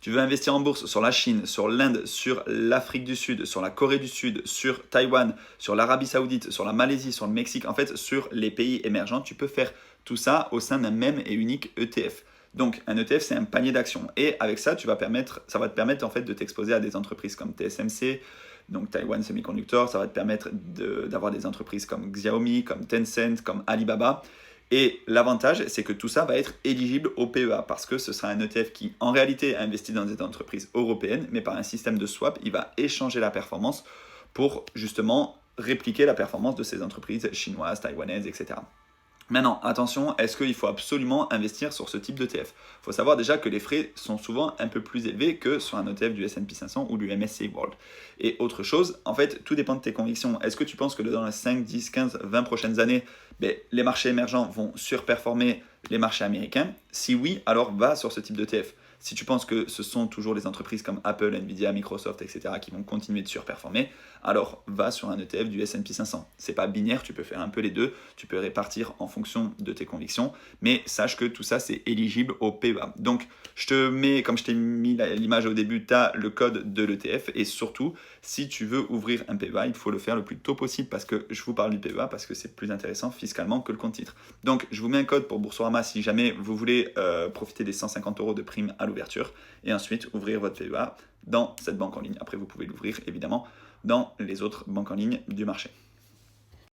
Tu veux investir en bourse sur la Chine, sur l'Inde, sur l'Afrique du Sud, sur la Corée du Sud, sur Taïwan, sur l'Arabie Saoudite, sur la Malaisie, sur le Mexique, en fait sur les pays émergents, tu peux faire tout ça au sein d'un même et unique ETF. Donc un ETF, c'est un panier d'actions. Et avec ça, ça va te permettre en fait de t'exposer à des entreprises comme TSMC, donc Taiwan Semiconductor, ça va te permettre d'avoir des entreprises comme Xiaomi, comme Tencent, comme Alibaba. Et l'avantage, c'est que tout ça va être éligible au PEA parce que ce sera un ETF qui, en réalité, investit dans des entreprises européennes, mais par un système de swap, il va échanger la performance pour justement répliquer la performance de ces entreprises chinoises, taïwanaises, etc. Maintenant, attention, est-ce qu'il faut absolument investir sur ce type d'ETF? Il faut savoir déjà que les frais sont souvent un peu plus élevés que sur un ETF du S&P 500 ou du MSCI World. Et autre chose, en fait, tout dépend de tes convictions. Est-ce que tu penses que dans les 5, 10, 15, 20 prochaines années, les marchés émergents vont surperformer les marchés américains? Si oui, alors va sur ce type d'ETF. Si tu penses que ce sont toujours les entreprises comme Apple, Nvidia, Microsoft, etc. qui vont continuer de surperformer, alors va sur un ETF du S&P 500. C'est pas binaire, tu peux faire un peu les deux, tu peux répartir en fonction de tes convictions, mais sache que tout ça c'est éligible au PEA. Donc je te mets, comme je t'ai mis l'image au début, tu as le code de l'ETF et surtout, si tu veux ouvrir un PEA, il faut le faire le plus tôt possible parce que je vous parle du PEA parce que c'est plus intéressant fiscalement que le compte titre. Donc je vous mets un code pour Boursorama si jamais vous voulez profiter des 150 € de prime à l'ouverture et ensuite ouvrir votre PEA dans cette banque en ligne. Après vous pouvez l'ouvrir évidemment dans les autres banques en ligne du marché.